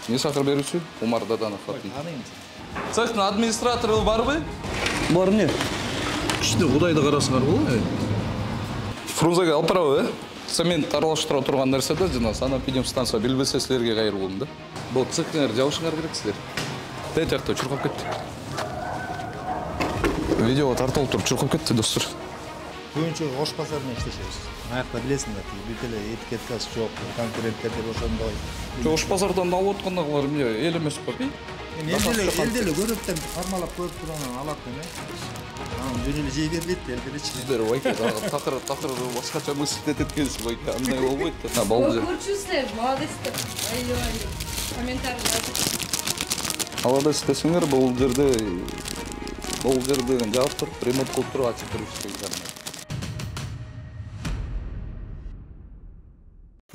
Не сахар берүүсү Умар Даданов. Таныйм. Цехтын администратору барбы? Бар эмне? Кичине Кудайды карасыңар болобу? Фрунзеге алып барабы? Цемент аралаштыра турган нерсе да, жана санэпидемстанция билбесе силерге кайрылдым да. Бул цехтер жабышыңар керек силер. Тет жакта чуркап кетти. Видео тартылып туруп чуркап кетти, достор. Көбүнчө Ош базарында иштешебиз. Аякта билесиңер, бүт эле этикеткасы жок, конкуренттер деп ошондой. Ош базардан алып аткандагылар эмне эл эмес по? Элде эле көрөт да кармалап көрүп турган алат эме. Жөн эле жей бербейт, эл делечи. Сиздер байке такыр башкача мысль этет келиши байке, андай болбойт да. Балды. Көрчүсүздөр, молодецтер. Ай-ай. Комментарий жазып. Молодец десеңер, бул жерде жаап туруп, ремонт кылып туруп ачып беришкен.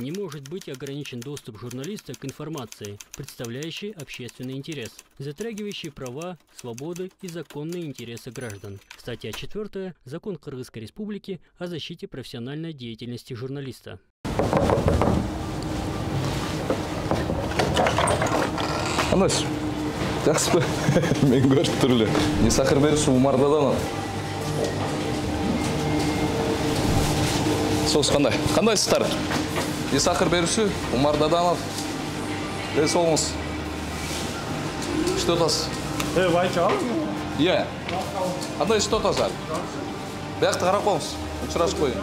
Не может быть ограничен доступ журналиста к информации, представляющей общественный интерес, затрагивающей права, свободы и законные интересы граждан. Статья 4 Закон Кыргызской Республики о защите профессиональной деятельности журналиста. Анаш, жақсы ба? Мен көріп түрлі. Не сахар беруші Умар Даданов. Соғыз қандай? Қандай сыздар? Не сахар беруші Умар Даданов. Десі олыңыз. Что тас? Байчал? Е. Қандай что тас ал? Бәқті қарап қоңыз. Ұшыраш қойын.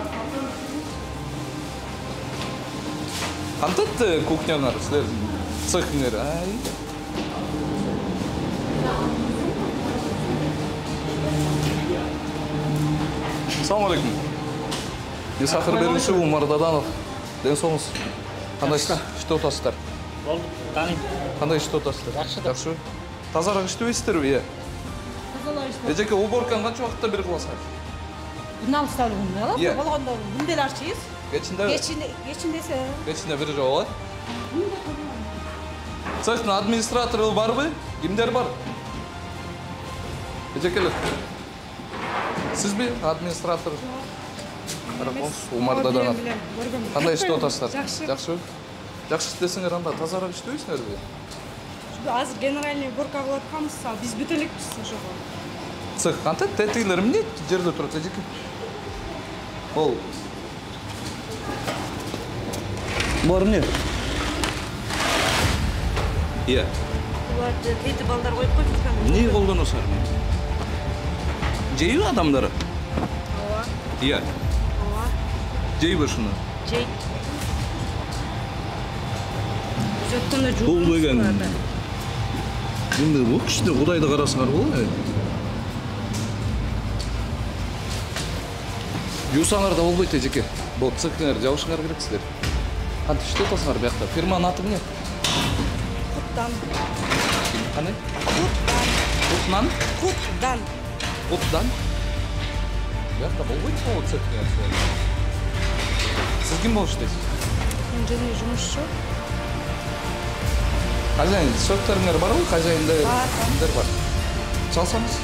Қантат кухнялар, сілер цехыңер? Салам алейкум. Не сахар беруші Умар Даданов. Ден соңыз. Қандай что тастар? Болды, таныйм. Қандай что тастар? Жақшы. Тазарақ іштебейсіздер бе? Е? Тазалайсыздар. Эжеке уборканы қанша уақытта беріп қыласыңар? Уналыстар күнде Иә. болгондо күнделер арчıyız. Кечинде Кечиндесе. Кечинде бир жолу. Цехтын администратору барбы? Кимдер бар? Эжекелер. Сизби администратор? Умар Даданов. Кандай иште отасыздар? Жакшы. Жакшы десеңер анда тазараак иштебейсиңерби? Азыр генеральный уборка кылып атканбыз, биз бүт элекпиз ошого. Цех кантет тетилер эмне жерде турат эжеке? Ол Бар эмне? Иә. Буларды тети балдар коюп койчу. Эмне колдоносуңар? Жейби адамдары? Ооба. Иә. Ооба. Жейби ушуну? Жейт. Жөттөн жуу. Бул деген Енді бұл кішіне Құдайды қарасыңар болу? Жусаңар да болбойт эжеке. Бұл цехыңар жабышыңар керексіздер. Қанты іште отасыңар бияқта? Фирманың аты не? Құттан. Қандай? Құттан. Құтнан? Құттан. Құтдан? Бияқта болбойт бұл цехыңар? Сіз кім болып іштесіз? Мен және жұмысшы. Хозяин, сөктеріңер бар ғой? Хозяинда бар. Çalsanız.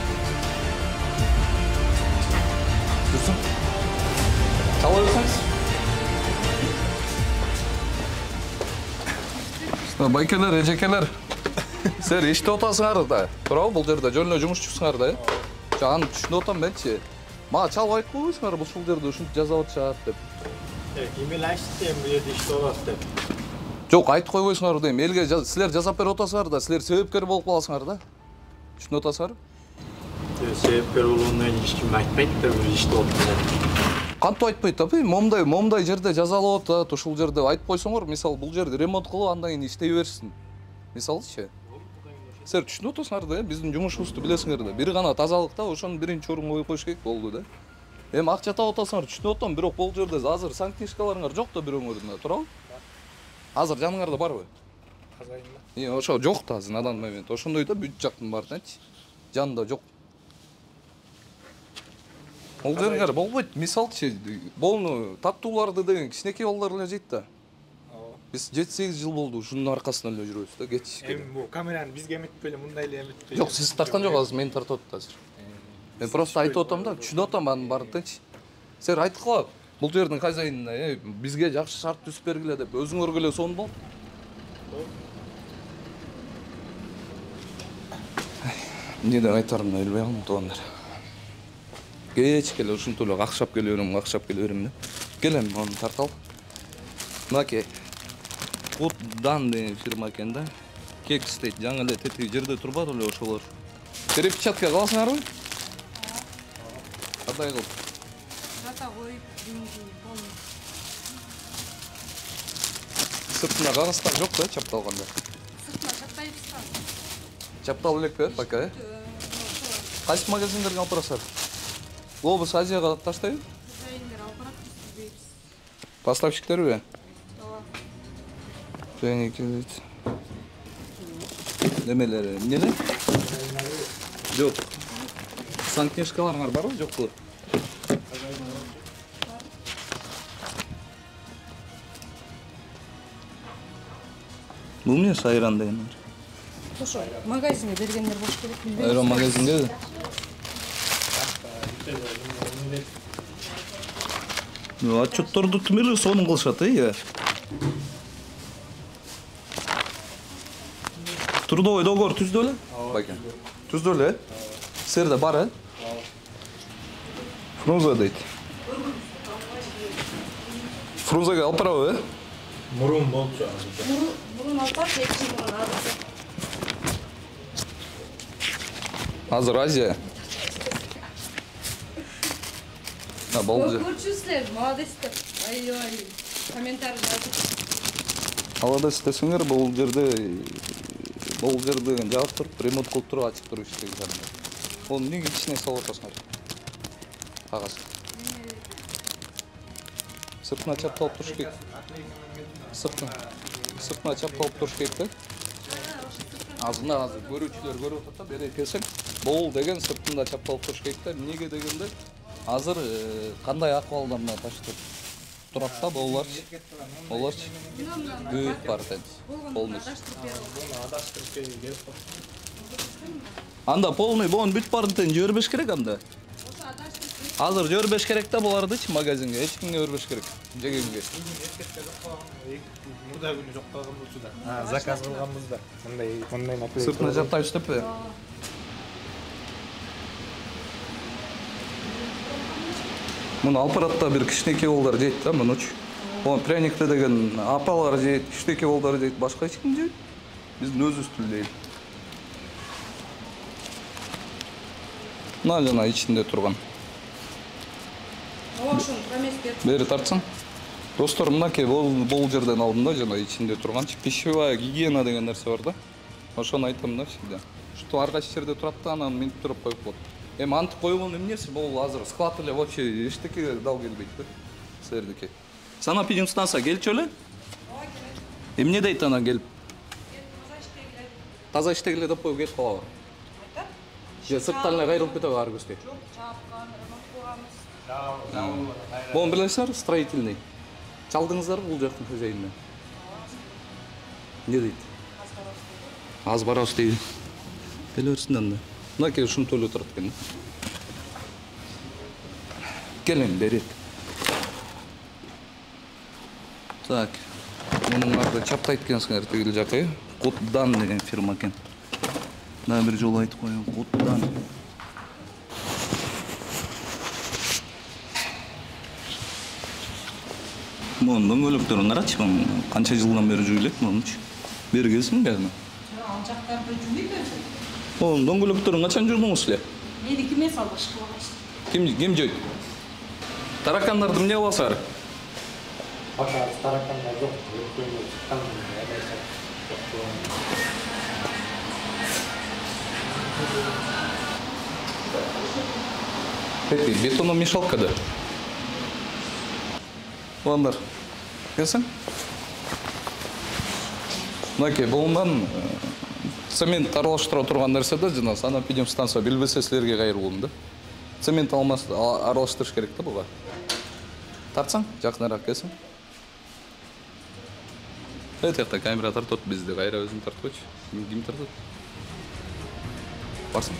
Dursun. Çalıyorsanız. Байкелер, эжекелер. Сер ешті отасыңар да. Турабы бұл жерде жөнлі жұмыс жүпсіңар да. Жағаны түшінді отам бәнші. Маға чалып айтып қойсыңар бұл шул жерде үшін жазават шығады деп. Емел ашты, бұл жерде ішті оласы деп. Жоқ, айтып қойсыңар дейм. Елге сілер жазап бер отасыңар да, сілер себепкер болып қаласыңар да. Түшін отасыңар? Себепкер болуынан ешкім айтпайды, бір ішті отыр. Қанту айтпайды да, момдай жерде жазалы отат, ушул жерде айтып қойсыңар, мисал бұл жерде ремонт қылып, андан кейін іштей берсін. Мисал ше. Сілер түшін отасыңар да, біздің жұмысымызды білесіңер да. Бiri ғана тазалықта, ошоны биринчи орынга коюп коюш керек болду да. Эми акча таап отасыңар, түшүнүп атам, бирок бул жерде азыр санкнижкаларыңар жок да бирөөңөрдө, туурабы? Азыр жаныңарда барбы? Казайында. Ошо жок да азыр надан момент. Ошондой да бүт жактын баарыначы. Жанында жок. Ол жериңер болбойт. Мисалчы, болну таттууларды деген кичинекей балдар эле жейт да. Биз 7-8 жыл болду ушунун аркасынан эле жүрөбүз да, кетишке. Эми бул камераны бизге эметпей эле, мындай эле эметпей. Жок, сиз тарткан жок, азыр мен тартып атат азыр. Мен просто айтып атам да, түшүнүп атам анын баардыгынчы. Сер айткыла, бул жердин хозяинына, бизге жакшы шарт түзүп бергиле деп өзүңөргө эле сонун болот. Неден айтарымды билбей калдым туугандар. Кеч келе ушинтип эле какшап келе берем деп. Келем, мону тартал. Мынакей. Кутдан деген фирма экен да. Кек істейт, жаңы эле тетиги жерде турбады эле ошолор. Перепечатка кыласыңарбы? Кандай кылып? Жата коюп, полный. Сыртында кагаздар жок да, чапталганда. Сыртына чаптайбыз. Чапталып элек пока, э? Кайсы магазиндерге алып барасыздар? Глобус Азияга таштайбы? Дайындер алып барат, бизбейбиз. Поставщиктерби? Ооба. Және келет. Немелери, эмнелер? Жок. Санкнижкаларыңар барбы, жокпу? Бул эмне сайран дегендер? Ошо магазинге бергендер болуш керек, билбейм. Айран магазинде. Отчетторду ким эле сонун кылышат, э? Трудовой договор түздү эле? Баке. Түздү эле? Сырда бар, э? Фрунзе дейт. Фрунзеге алып барабы, э? Мурун болчу. Мурун алып барып, экинчи мурун азыр. Азыр Азия. Болду. Көрчүсүзлер, молодецтер. Ай-ой. Комментарий жазып. Молодец десеңер, бул жерде жаап туруп, ремонт кылып туруп ачып туруп иштеген. Ол эмнеге ичине салып атасыңар? Кагаз. Сыртына чапталып туруш керек. Сыртына чапталып туруш керек да. Азыр көрүүчүлөр көрүп атат да, бери келсең, бул деген сыртында чапталып туруш керек да. Эмнеге дегенде, азыр кандай акыбалда мына таштап турат да болууларчы. Оларчы бүт бар да. Полностью. Анда полный бон бүт барын жибербеш керек анда. Азыр жибербеш керек да булардычы магазинге, эч кимге бербеш керек. Жегенге. Мурда күнү жок калганбызчу да. Заказ кылганбыз да. Мындай наклейка. Сыртына жаптайбыз деппи? Муну алып баратта бир кичинекей балдар жейт да, мунучу. О, пряникти деген апалар жейт, кичинекей балдар жейт, башка эч ким жейт. Биздин өзүбүз түлдейт. Мына жана ичинде турган. Ошону промеспер. Бери тартсаң. Достор, мынакей бул жерден алдым да, жана ичинде турганчы. Пищевая гигиена деген нерсе бар да. Ошону айтам да всегда. Что ар кайсы жерде турат да, анан минтип туруп коюп болот. Эми антип койгон эмнеси, бул азыр склад эле вообще эчтеке дал келбейт да. Силердики. Санэпидемстанция келчү эле? Ооба, келет. Эмне дейт ана келип? Таза иштегиле. Таза иштегиле деп коюп кетип калабы? Айтат. Же сырттан эле кайрылып кетеби ар көзгө? Жок, чапкан, ремонт кылганбыз. Бон билесиңер, строительный. Чалдыңыздарбы бул жактын хозяинына? Эмне дейт? Аз барабыз дейт. Келе берсин анда. Мынакей ушинтип эле турат экен. Келин бери. Так. Мунуңарды чаптайт экенсиңер тигил жакы. Кутдан деген фирма экен. Дагы бир жолу айтып коеюн. Кутдан. Мунун дөңгөлөктөрүн карачы, канча жылдан бери жүрүп элек мунучу. Бери келсин кәдімгі. Ал жактарда жүрбөйт өзү. Мунун дөңгөлөктөрүн качан журдуңуз эле? Меники эмес ал башка багаш. Ким жойт? Таракандарды эмне кыласыңар? Бакар таракандар жок. Бетономешалкада. Ладно. Келсең? Мынакей, булундан цемент аралаштыра турган нерсе да, жана санэпидемстанция билбесе силерге кайрылуум да. Цемент аралаштырыш керек да буга. Тартсаң, жакыныраак келсең. Тиякта камера тартат, бизде кайра өзүң тарткычы. Ким тартат? Барсың.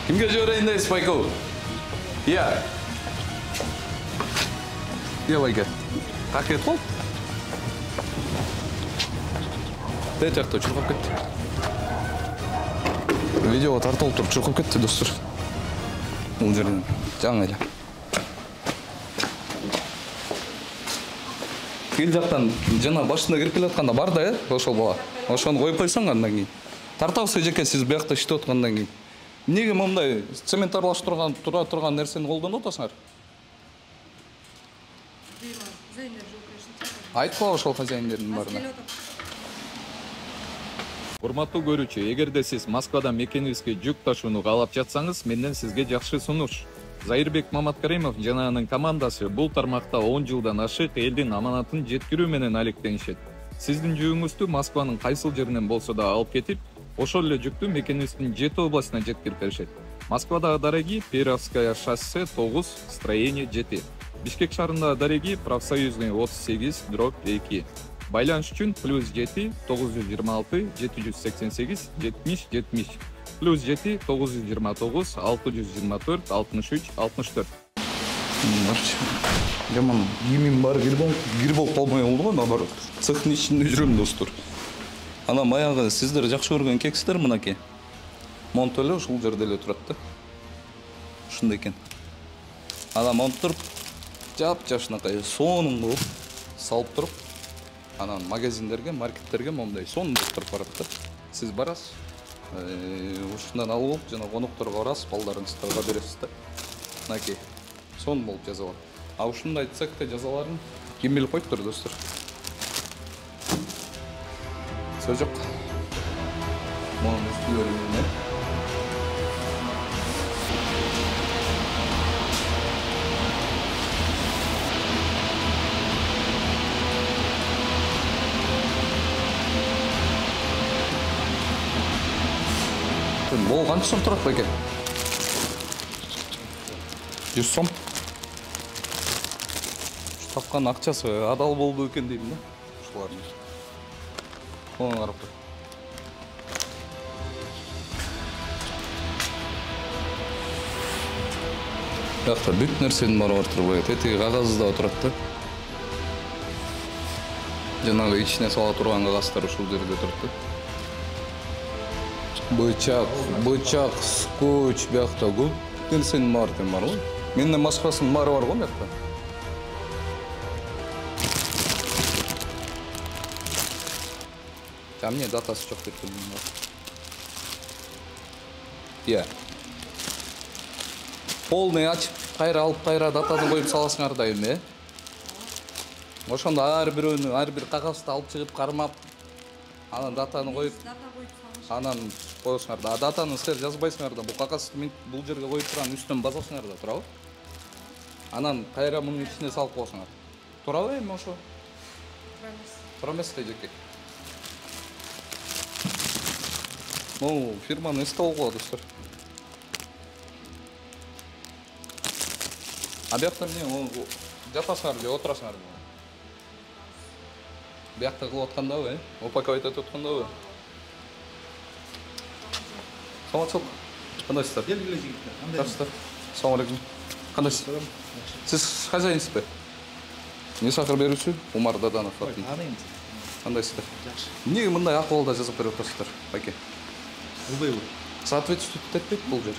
Кимге жиберейин дейсиз, Байкул? Я. Я Байка. Как это? Дәй тияқта чұрқап кетті. Видеоға тартылып тұрып чұрқап кетті, достар. Бұл жерден жаңа еле. Ел жақтан жана башына кіріп келе жатқанда бар да, ошол бала. Ошоны қойып қойсаң андан кейін. Тартабыз жеке сіз бұяқта іштеп отқандан кейін. Неге мындай цемент аралаштырған тұра тұрған нәрсені қолданып отырсыңар? Айтпа ошол хозяиндердин барына. Урматтуу көрүүчү, эгерде сиз Москвадан мекенибизге жүк ташууну каалап жатсаңыз, менден сизге жакшы сунуш. Зайырбек Маматкаримов жана анын командасы бул тармакта 10 жылдан ашык элдин аманатын жеткирүү менен алектенишет. Сиздин жүгүңүздү Москванын кайсыл жеринен болсо да алып кетип, ошол эле жүктү мекенибиздин 7 областына жеткирип беришет. Москвадагы дареги Перовская шоссе 9, строение 7. Бишкек шаарындагы дареги Профсоюзный 38/2. Байланыш үчүн +7 926 788 70 70 +7 929 624 63 64. Жаман кийимим бар, кир болуп калмай болду го, наоборот. Цехтин ичинде жүрөм, достор. Ана баягы сиздер жакшы көргөн кекстер мынакей. Монт эле ушул жерде эле турат да. Ушундай экен. Ана монт туруп, жап-жашынакай сонун кылып салып туруп, анан магазиндерге, маркеттерге мондай сонун туруп барат да. Сиз барасыз. Ушундан алып, жана конокторго барасыз, балдарыңыздарга бересиз да. Мынакей. Сонун болуп жазалат. А ушундай цехте жазаларын ким билип коюптур, достор? Сөз жок. Монун үстүлөрүнө Бұл қанша сом тұрады бәке? 100 сом. Тапқан ақшасы адал болды екен деймін да. Шылардың. Оны қарап тұр. Яқта бүт нәрсенің бары бар тұр бәке. Тетігі қағазда отырады да. Жаңағы ішіне сала тұрған қағаздар ушул жерде тұрды. Бычак, скотч, бияқта көп нәрсенің бар екен бар ғой. Менде Москвасының бары бар ғой бияқта. Мне датасы жоқ деп білмеймін бар. Иә. Полный açып, қайра алып, қайра датаны қойып саласыңар дайым, е? Ошонда әрбір қағазды алып шығып қармап, анан датаны қойып, анан қойсыңар да. Датаны сіздер жазбайсыңар да. Бұл қағазды бұл жерге қойып тұрған үстін басасыңар да, тұра ғой? Анан қайра мұның ішіне салып қойсыңар. Тұра ғой, ем ошо? Тұра емес те жеке. Ну, фирманы істі олға, достар. А бияқта міне, жатасыңар бе, отырасыңар бе? Бияқта қылып отқанда бе, упаковать етіп отқанда бе? Саламатсыз. Қандайсыздар? Белгілі жігіттер. Қандайсыздар? Салам алейкум. Қандайсыз? Сіз хозяинсіз бе? Не сақыр беруші? Умар Даданов. Аныймыз. Қандайсыздар? Жақсы. Неге мындай ақылда жазып беріп отырсыздар, бәке? Ылбай бұл. Соответствует етпейді бұл жер.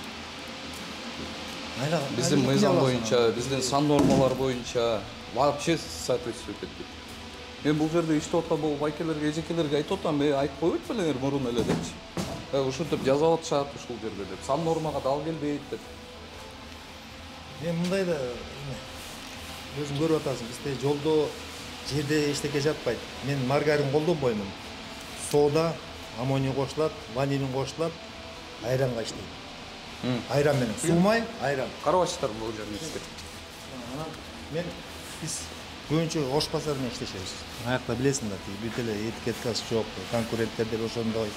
Біздің мыйзам бойынша, біздің сан нормалар бойынша вообще соответствует етпейді. Мен бұл жерде ішті отқа бұл байкелерге, ежекелерге айтып отам, айтып қойып біліңер мұрын әлі депші. Ушынтып жазалат шаат ушул жерде деп. Сан нормаға дал келбейді деп. Мен мындай да өзің көріп атасың, бізде жолда жерде ештеке жатпайды. Мен маргарин қолданбаймын. Сода, аммоний қосылады, ванилин қосылады, айранға іштейді. Айран менен. Сумай, айран. Қарабайсыздар бұл жерде істеп. Мен біз көбінше Ош базарында іштешеміз. Аяқта білесіңдер, бүт эле этикеткасы жоқ, конкуренттердер ошондой.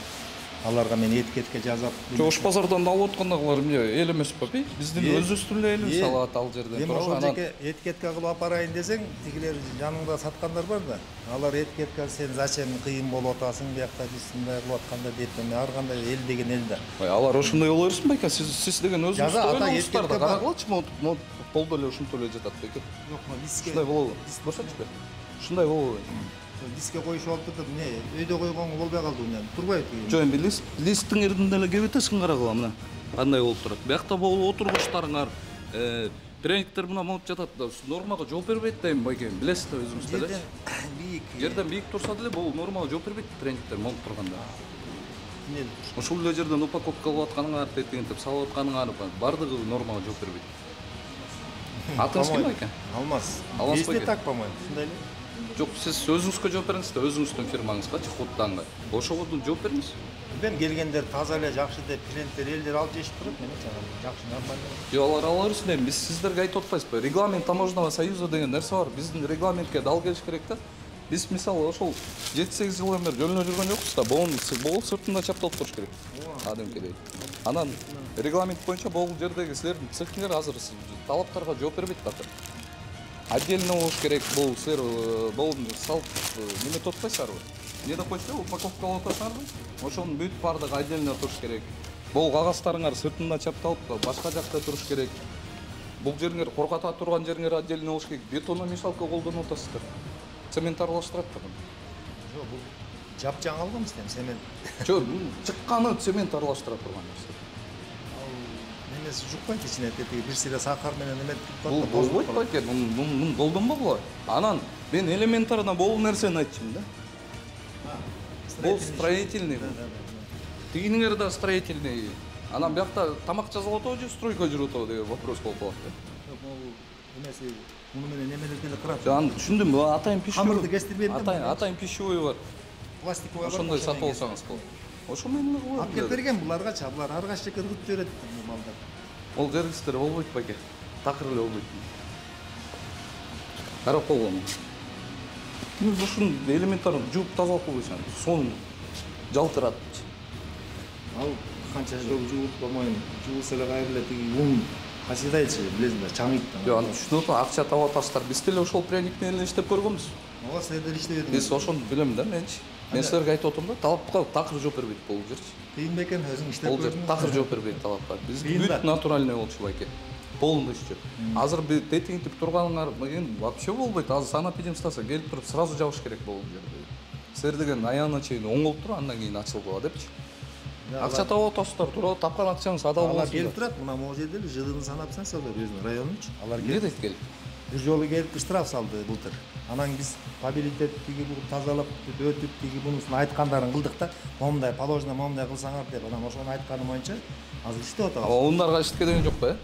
Аларга мен этикетке жазап. Ош базардан алып отқандағылар міне ел емес па? Біздің өз үстінде ел салат ал жерден. Мен ошол жеке этикетка кылып апарайын десең, тигилер жаныңда саткандар бар да. Алар этикетка сен зачем кыйын болуп атасың, биякта биз мындай кылып атканда деп, ар кандай эл деген ел да. Алар ошондой боло берсин байка, сиз деген өзүңүз ойноңуздар. Карагылачы, полдо эле ушунтип эле жатат беке. Жок, бизге ушундай болобу? Ушундай болобу? диске коюшуп алып турдум, эмне өйдө койгонго болбой калды, эмне турбайт деген. Жок, эми листтин эрдинде эле кеп этесиң, карагыла мына. Кандай болуп турат. Биякта болуп отургучтарыңар, тренингтер мына болуп жатат да, нормага жооп бербейт да эми байке, билесиз да өзүңүз деле. Жерден бийик турса деле бул нормага жооп бербейт тренингтер болуп турганда. Ошол эле жерден упаковка кылып атканыңар, тетигинтип салып атканыңар бардыгы нормага жооп бербейт. Атыңыз ким байке? Алмаз. Алмаз Есте байке. так, по-моему. Ушундай эле. Жок, сиз өзүңүзгө жооп бериңиз да, өзүңүздүн фирмаңызга, худтанга. Ошого жооп бериңиз. Мен келгендер таза эле, жакшы деп, клиенттер элдер алып жешип турат, менимче жакшы, нормально. Жок, алар алабыз эми, биз сиздерге айтып атпайбызбы? Регламент таможенного союза деген нерсе бар. Биздин регламентке дал келиш керек да. Биз мисалы ошол 7-8 жылдан бери жөнүнө жүргөн жокпуз да, бол сыртында чапталып туруш керек. Адемкедей. Анан регламент боюнча бул жердеги силердин цехиңер азыр талаптарга жооп бербейт да. Отдельно болуш керек, бул силер салып неме тотпайсыздарбы? Эмнеде койсо, упаковкалап атасыңарбы? Ошонун бүт бардыгы отдельно туруш керек. Бул кагаздарыңар сыртында чапталып, башка жакта туруш керек. Бул жериңер коркото турган жериңер отдельно болуш керек. Бетономешалка колдонуп атасыздар. Цемент аралаштырат да. Жок, бул жапжаң алганбыз дем, цемент. Жок, чыкканы цемент аралаштыра турган нерсе. Немеси жукпайт ичине, тетиги бир сыйра сахар менен эметип Бул болбойт байке, муну колдонбогула. Анан мен элементарно болуу нерсени айтчумун да. Бул строительный. Тигиңер да строительный. Анан биякта тамак жасап атабы же стройка жүрүп атабы деген вопрос болуп калат да. Жок, бул немеси муну менен немелерди эле кырат. Аны түшүндүм, атайын пищевой. Камырды кестирбейм да. Атайын пищевой бар. Пластиковый бар. Ошондой сатып алсаңыз болот. Ошо менен эле кылып Алып келип берген буларга, булар ар кайсы жака ыргытып жиберет малдар. Ол жергистер болбойт байке. Такыр эле болбойт. Карап койгон. Биз ушун элементарын жууп тазалап койсоң, сонун жалтырат. Ал канча жол жууп, по-моему, жуусу эле кайра эле тиги ун касыйдайчы, билесиң да, чаңыйт. Жок, аны түшүнүп атам, акча таап атасыздар. Биз деле ошол пряник менен иштеп көргөнбүз. Ооба, силер иштеп едиңиз. Биз ошону билем да, менчи. Мен силерге айтып атам да, талапка такыр жооп бербейт бул жерчи. Кыйын бекен, өзүң иштеп Бул жер көрдүң. такыр жооп бербейт талапка. Биз Кыйын да. бүт натуральный болчу байке. Полный ишчи. Азыр бир тетигинтип турганыңар вообще болбойт. Азыр санэпидемстация келип туруп сразу жабыш керек бул жерде. Силер деген аягына чейин оңолуп туруп, андан кийин ачылып калат депчи. Акча таап атасыздар, тура тапкан акчаңыз адал Алар болсун. келип турат, мына могу жерде эле жылын санап станциялар өзүнүн районунчу. Алар Эмне келип дейт келип? бир жолу келип штраф салды былтыр. Анан биз кабилитет тиги бул тазалап өтүп тиги бунусун айткандарын кылдык да, момундай положено момундай кылсаңар деп, анан ошону айтканы боюнча азыр иштеп атабыз. Ага, ундарга иштке деген жок го,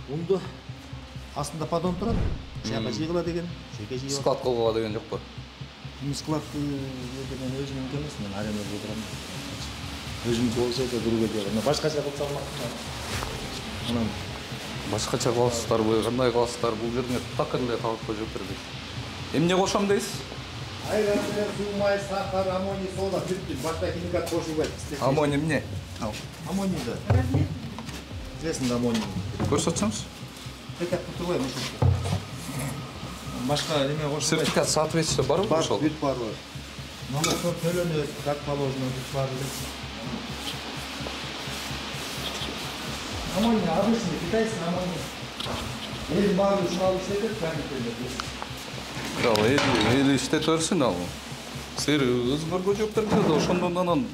Унду астында подон турат, жака жыйгыла деген, жеке жыйып. Склад кылгыла деген жок го. Складты мен өзүмнүн эмес, мен арендада турам. Өзүмдү болсо да бирге деп. Мен башкача кылсам анан Башкача кыласыздарбы, кандай кыласыздар? Бул жерде такыр эле талапка жооп бербейт. Эмне кошом дейсиз? айран, суу, май, сахар, аммоний, сода, бүттү. Башка химикат кошулбайт. Аммоний эмне? Аммоний да. Билесиң да аммоний. Көрсөтсөңүз? Текеп турбайм ошол. Башка неме кошулбайт. Сертификат соответствия барбы Бар, ошол? бүт бар. Налогтор төлөнөт, как положено, бүт бар. Аммоний, обычный, китайский аммоний. Эл баары ушул иштетет, кандидаттар. Ал эл иштете берсин ал. Силер өзүңөргө жооп бериңиз да, ошондон анан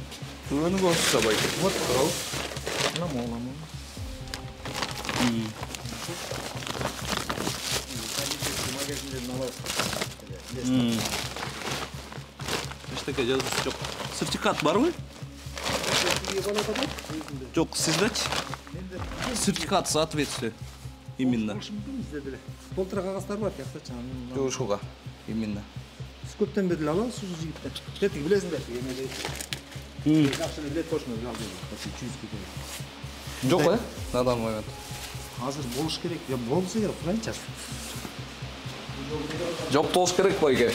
өнүгө өтсө байке. Вот, туурабы? Намолам. Магазиндерден алабыз. Эчтеке жазуусу жок. Сертификат барбы? Жок, сиздечи? Сертификат соответствия. Именно. Полтора кагаздар бар, тиякта чамын. Жок, ушуга. Именно. Биз көптөн бери эле алабыз ушул жигиттер. Тетиги билесиңер, эмеде. Жакшы билет точно жалды. Жок, на данный момент. Азыр болуш керек, я болсо керек, курайынчы. Жок болуш керек байке.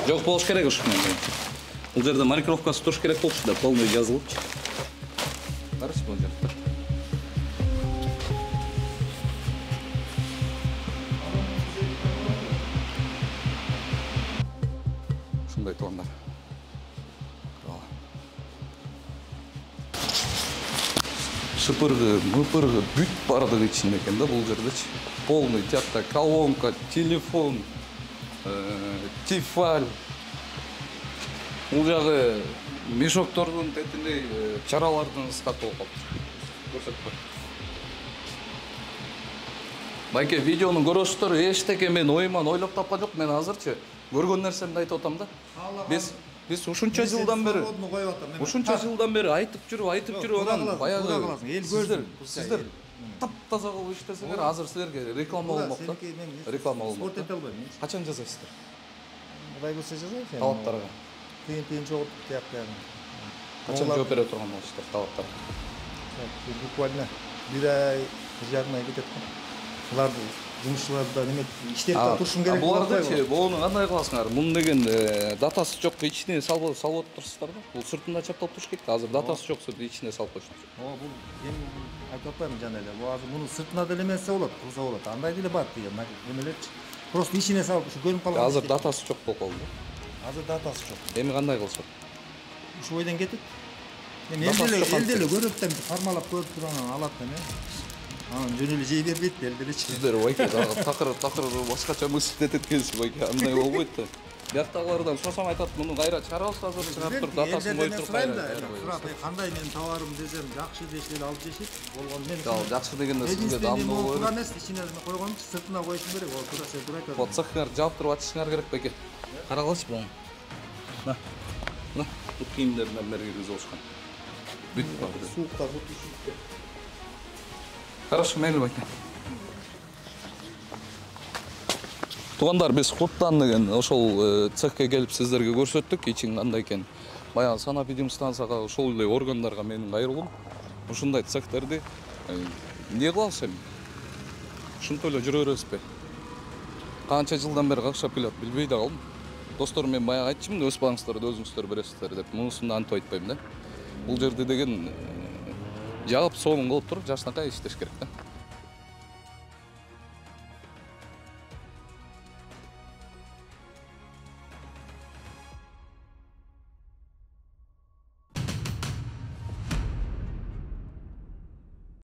Жок болуш керек ушуну. Бул жерде маркировкасы туруш керек болчу да, полный жазылыпчы. Карачы бул жерде. Ушундай туугандар. Шыпыргы, мыпыргы бүт бардыгы ичинде экен да бул жердечи. Полный тиякта колонка, телефон, Тифаль. Бул жагы мешоктордун тетиндей чаралардын ысқаты болуп калыптыр. Көрсөтпөй. Байке видеону көрөсүздөр, эчтеке мен оюман ойлоп тапкан жок. Мен азырчы көргөн нерсемди айтып атам да. Биз ушунча жылдан бери айтып жүрүп анан баягы сиздер таптаза кылып иштесеңер, азыр силерге реклама болмок да. Реклама болмок. Спорт эте албайм. Качан жасайсыздар? Кудай көрсө жазайм. Талаптарга. Тыйын чогултуп тияктагы. Качан жооп бере турган болушуңар талаптарга? Буквально 1 ай, 1,5 ай кетет. Буларды жумушчуларда неме иштеп турушум керек. Булардычы, буну кандай кыласыңар? Мунун деген датасы жок, ичине салып отурсуздар да. Бул сыртында чапталып туруш керек. Азыр датасы жок, ичине салып коюштур. Бул эми айтып атпаймынбы жана эле. Бул азыр муну сыртына деле эметсе болот, кылса болот. Андай деле бар деген немелерчи. Просто ичине салып ушу көрүнүп калган. Азыр датасы жок болуп калды. Азыр датасы жок. Эми кандай кылышат? Ушу ойдон кетет. Эми эл деле көрөт да, формалап көрүп турган алат да, анан жөн эле жей бербейт, эл делечи. Сиздер байке такыр башкача мысль эткенсиз байке, андай болбойт да. Бияктагылардан сурасам айтат, муну кайра чарабыз азыр чыгарып туруп, датасын коюп туруп кайра. Кандай менин товарым десем, жакшы дешти эле алып жешет. Болгону мен. Жал, жакшы дегенде сизге дамыл болот. Туура эмес, ичине койгончу, сыртына коюшум керек. Ол туура сен туура айттың. Вот цехыңар жаап туруп ачышыңар керек байке. Карагылачы буну. На. Бут кийимдерден бери киргизип алышкан. Бүт бар. Суукта бутушуп. Хорошо, мейли байке. Туугандар, биз Курттан деген ошол цехке келип сиздерге көрсөттүк, ичиң кандай экен. Баягы санэпидемстанцияга ошол эле органдарга менин кайрылуум. Ушундай цехтерди эмне кылабыз эми? Ушинтип эле жүрө бересизби? Канча жылдан бери какшап келет, билбей да калдым. Достор, мен баягы айтчумун, өз багыңыздарды өзүңүздөр бересиздер деп. Мунусун да антип айтпайм да. Бул жерде деген жагып сонун кылып туруп жашынакай иштеш керек да.